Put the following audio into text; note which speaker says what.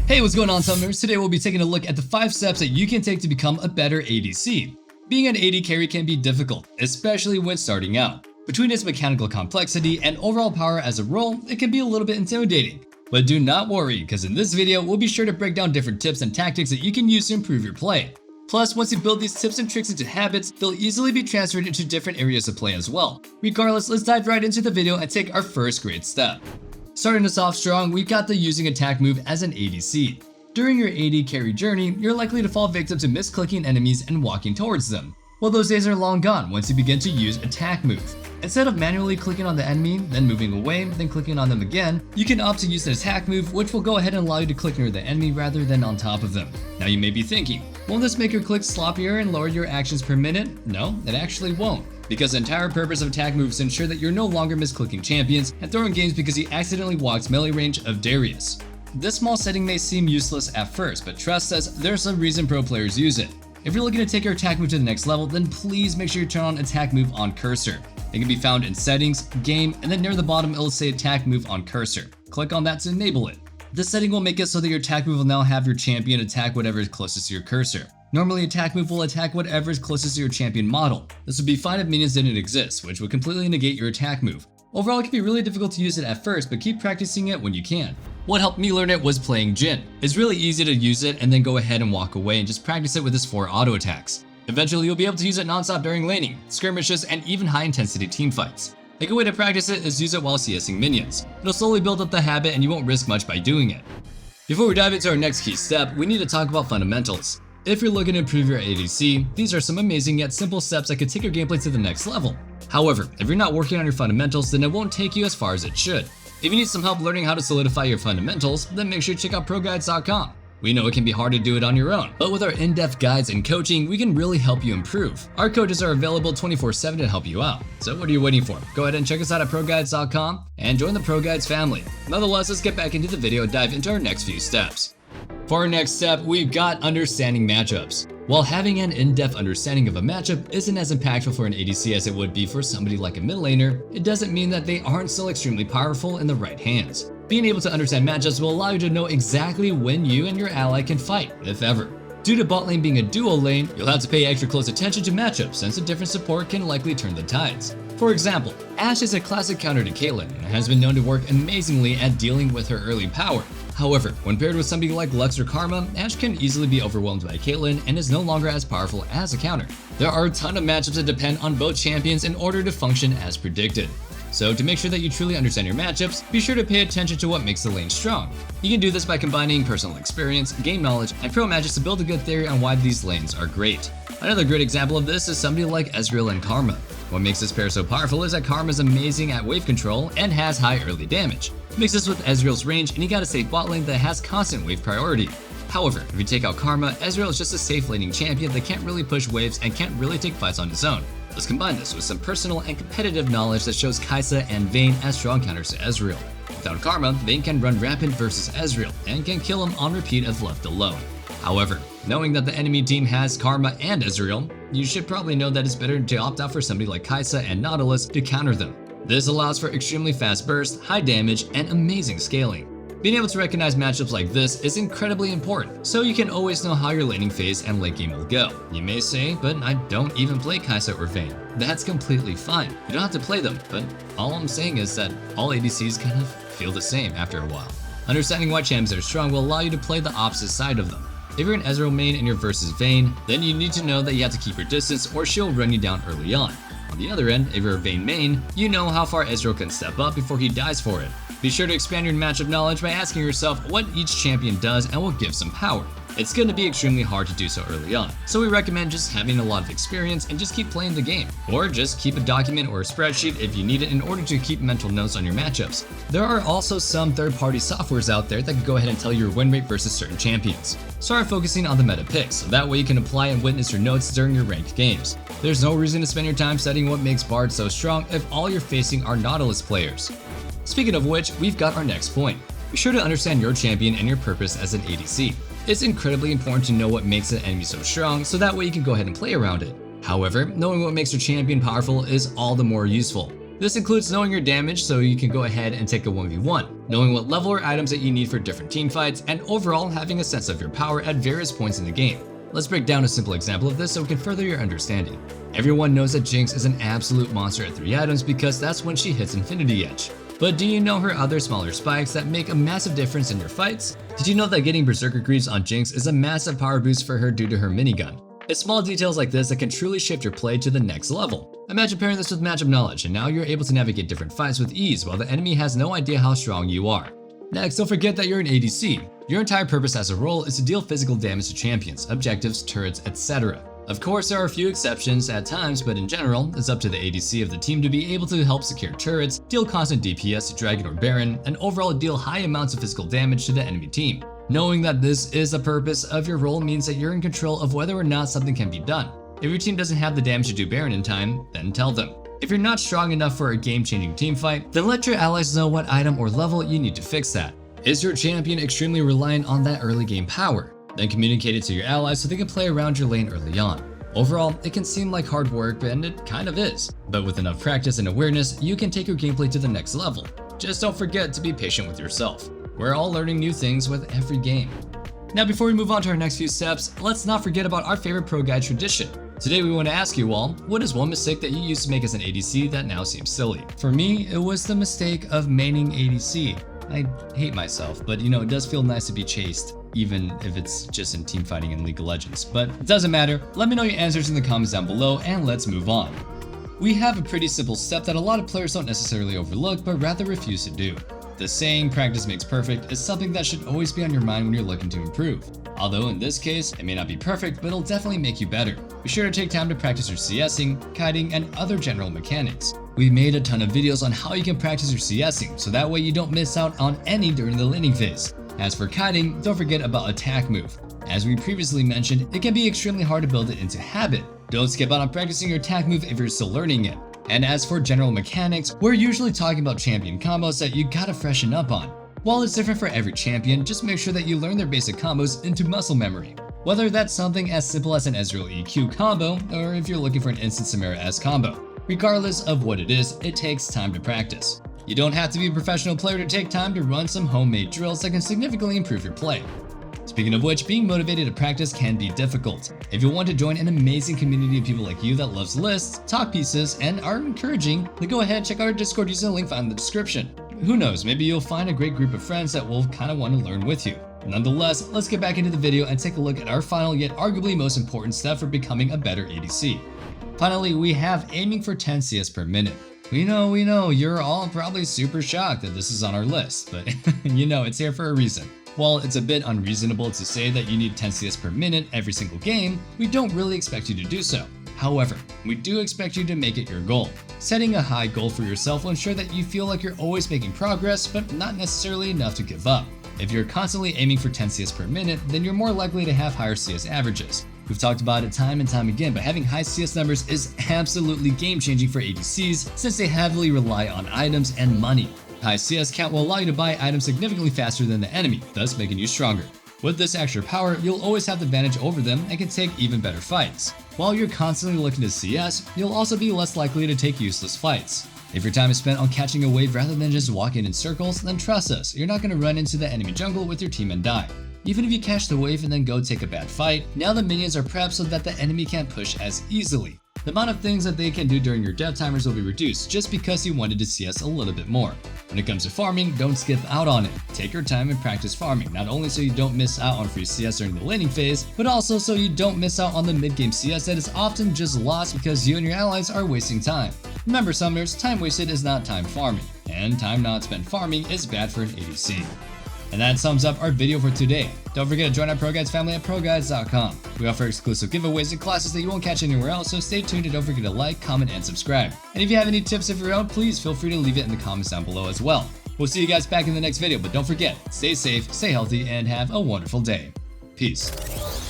Speaker 1: Hey, what's going on, Summoners? Today we'll be taking a look at the 5 steps that you can take to become a better ADC. Being an AD carry can be difficult, especially when starting out. Between its mechanical complexity and overall power as a role, it can be a little bit intimidating. But do not worry, because in this video, we'll be sure to break down different tips and tactics that you can use to improve your play. Plus, once you build these tips and tricks into habits, they'll easily be transferred into different areas of play as well. Regardless, let's dive right into the video and take our first great step. Starting us off strong, we've got the using attack move as an ADC. During your AD carry journey, you're likely to fall victim to misclicking enemies and walking towards them. Well, those days are long gone once you begin to use attack move. Instead of manually clicking on the enemy, then moving away, then clicking on them again, you can opt to use an attack move, which will go ahead and allow you to click near the enemy rather than on top of them. Now you may be thinking, won't this make your clicks sloppier and lower your actions per minute? No, it actually won't. Because the entire purpose of attack moves is to ensure that you're no longer misclicking champions and throwing games because you accidentally walked melee range of Darius. This small setting may seem useless at first, but trust us, there's a reason pro players use it. If you're looking to take your attack move to the next level, then please make sure you turn on attack move on cursor. It can be found in settings, game, and then near the bottom it'll say attack move on cursor. Click on that to enable it. This setting will make it so that your attack move will now have your champion attack whatever is closest to your cursor. Normally, attack move will attack whatever is closest to your champion model. This would be fine if minions didn't exist, which would completely negate your attack move. Overall, it can be really difficult to use it at first, but keep practicing it when you can. What helped me learn it was playing Jhin. It's really easy to use it and then go ahead and walk away and just practice it with his 4 auto attacks. Eventually, you'll be able to use it non-stop during laning, skirmishes, and even high-intensity teamfights. A good way to practice it is use it while CSing minions. It'll slowly build up the habit and you won't risk much by doing it. Before we dive into our next key step, we need to talk about fundamentals. If you're looking to improve your ADC, these are some amazing yet simple steps that could take your gameplay to the next level. However, if you're not working on your fundamentals, then it won't take you as far as it should. If you need some help learning how to solidify your fundamentals, then make sure to check out ProGuides.com. We know it can be hard to do it on your own, but with our in-depth guides and coaching, we can really help you improve. Our coaches are available 24/7 to help you out. So what are you waiting for? Go ahead and check us out at ProGuides.com and join the ProGuides family. Nonetheless, let's get back into the video and dive into our next few steps. For our next step, we've got understanding matchups. While having an in-depth understanding of a matchup isn't as impactful for an ADC as it would be for somebody like a mid laner, it doesn't mean that they aren't still extremely powerful in the right hands. Being able to understand matchups will allow you to know exactly when you and your ally can fight, if ever. Due to bot lane being a dual lane, you'll have to pay extra close attention to matchups since a different support can likely turn the tides. For example, Ashe is a classic counter to Caitlyn and has been known to work amazingly at dealing with her early power. However, when paired with somebody like Lux or Karma, Ashe can easily be overwhelmed by Caitlyn and is no longer as powerful as a counter. There are a ton of matchups that depend on both champions in order to function as predicted. So to make sure that you truly understand your matchups, be sure to pay attention to what makes the lane strong. You can do this by combining personal experience, game knowledge, and pro matches to build a good theory on why these lanes are great. Another great example of this is somebody like Ezreal and Karma. What makes this pair so powerful is that Karma is amazing at wave control and has high early damage. Mix this with Ezreal's range and you got a safe bot lane that has constant wave priority. However, if you take out Karma, Ezreal is just a safe laning champion that can't really push waves and can't really take fights on his own. Let's combine this with some personal and competitive knowledge that shows Kai'Sa and Vayne as strong counters to Ezreal. Without Karma, Vayne can run rampant versus Ezreal and can kill him on repeat if left alone. However, knowing that the enemy team has Karma and Ezreal, you should probably know that it's better to opt out for somebody like Kai'Sa and Nautilus to counter them. This allows for extremely fast burst, high damage, and amazing scaling. Being able to recognize matchups like this is incredibly important, so you can always know how your laning phase and late game will go. You may say, but I don't even play Kai'Sa or Vayne. That's completely fine. You don't have to play them, but all I'm saying is that all ADCs kind of feel the same after a while. Understanding why champions are strong will allow you to play the opposite side of them. If you're an Ezreal main and you're versus Vayne, then you need to know that you have to keep your distance or she'll run you down early on. On the other end, if you're a Vayne main, you know how far Ezreal can step up before he dies for it. Be sure to expand your matchup knowledge by asking yourself what each champion does and will give some power. It's going to be extremely hard to do so early on, so we recommend just having a lot of experience and just keep playing the game. Or just keep a document or a spreadsheet if you need it in order to keep mental notes on your matchups. There are also some third-party softwares out there that can go ahead and tell you your win rate versus certain champions. Start focusing on the meta picks, so that way you can apply and witness your notes during your ranked games. There's no reason to spend your time studying what makes Bard so strong if all you're facing are Nautilus players. Speaking of which, we've got our next point. Be sure to understand your champion and your purpose as an ADC. It's incredibly important to know what makes an enemy so strong, so that way you can go ahead and play around it. However, knowing what makes your champion powerful is all the more useful. This includes knowing your damage so you can go ahead and take a 1v1, knowing what level or items that you need for different teamfights, and overall having a sense of your power at various points in the game. Let's break down a simple example of this so we can further your understanding. Everyone knows that Jinx is an absolute monster at 3 items because that's when she hits Infinity Edge. But do you know her other smaller spikes that make a massive difference in your fights? Did you know that getting Berserker Greaves on Jinx is a massive power boost for her due to her minigun? It's small details like this that can truly shift your play to the next level. Imagine pairing this with matchup knowledge, and now you're able to navigate different fights with ease while the enemy has no idea how strong you are. Next, don't forget that you're an ADC. Your entire purpose as a role is to deal physical damage to champions, objectives, turrets, etc. Of course, there are a few exceptions at times, but in general, it's up to the ADC of the team to be able to help secure turrets, deal constant DPS to Dragon or Baron, and overall deal high amounts of physical damage to the enemy team. Knowing that this is the purpose of your role means that you're in control of whether or not something can be done. If your team doesn't have the damage to do Baron in time, then tell them. If you're not strong enough for a game-changing team fight, then let your allies know what item or level you need to fix that. Is your champion extremely reliant on that early game power? Then communicate it to your allies so they can play around your lane early on. Overall, it can seem like hard work, and it kind of is. But with enough practice and awareness, you can take your gameplay to the next level. Just don't forget to be patient with yourself. We're all learning new things with every game. Now before we move on to our next few steps, let's not forget about our favorite ProGuide tradition. Today we want to ask you all, what is one mistake that you used to make as an ADC that now seems silly? For me, it was the mistake of maining ADC. I hate myself, but it does feel nice to be chased, even if it's just in teamfighting in League of Legends. But it doesn't matter, let me know your answers in the comments down below and let's move on. We have a pretty simple step that a lot of players don't necessarily overlook, but rather refuse to do. The saying, practice makes perfect, is something that should always be on your mind when you're looking to improve. Although in this case, it may not be perfect, but it'll definitely make you better. Be sure to take time to practice your CSing, kiting, and other general mechanics. We made a ton of videos on how you can practice your CSing, so that way you don't miss out on any during the laning phase. As for kiting, don't forget about attack move. As we previously mentioned, it can be extremely hard to build it into habit. Don't skip out on practicing your attack move if you're still learning it. And as for general mechanics, we're usually talking about champion combos that you gotta freshen up on. While it's different for every champion, just make sure that you learn their basic combos into muscle memory. Whether that's something as simple as an Ezreal EQ combo, or if you're looking for an instant Samara-esque combo. Regardless of what it is, it takes time to practice. You don't have to be a professional player to take time to run some homemade drills that can significantly improve your play. Speaking of which, being motivated to practice can be difficult. If you want to join an amazing community of people like you that loves lists, talk pieces, and are encouraging, then go ahead and check out our Discord using the link found in the description. Who knows, maybe you'll find a great group of friends that will kind of want to learn with you. Nonetheless, let's get back into the video and take a look at our final yet arguably most important step for becoming a better ADC. Finally, we have aiming for 10 CS per minute. We know, you're all probably super shocked that this is on our list, but it's here for a reason. While it's a bit unreasonable to say that you need 10 CS per minute every single game, we don't really expect you to do so. However, we do expect you to make it your goal. Setting a high goal for yourself will ensure that you feel like you're always making progress, but not necessarily enough to give up. If you're constantly aiming for 10 CS per minute, then you're more likely to have higher CS averages. We've talked about it time and time again, but having high CS numbers is absolutely game-changing for ADCs since they heavily rely on items and money. High CS count will allow you to buy items significantly faster than the enemy, thus making you stronger. With this extra power, you'll always have the advantage over them and can take even better fights. While you're constantly looking to CS, you'll also be less likely to take useless fights. If your time is spent on catching a wave rather than just walking in circles, then trust us, you're not going to run into the enemy jungle with your team and die. Even if you catch the wave and then go take a bad fight, now the minions are prepped so that the enemy can't push as easily. The amount of things that they can do during your death timers will be reduced just because you wanted to CS a little bit more. When it comes to farming, don't skip out on it. Take your time and practice farming, not only so you don't miss out on free CS during the laning phase, but also so you don't miss out on the mid-game CS that is often just lost because you and your allies are wasting time. Remember summoners, time wasted is not time farming, and time not spent farming is bad for an ADC. And that sums up our video for today. Don't forget to join our ProGuides family at ProGuides.com. We offer exclusive giveaways and classes that you won't catch anywhere else, so stay tuned and don't forget to like, comment, and subscribe. And if you have any tips of your own, please feel free to leave it in the comments down below as well. We'll see you guys back in the next video, but don't forget, stay safe, stay healthy, and have a wonderful day. Peace.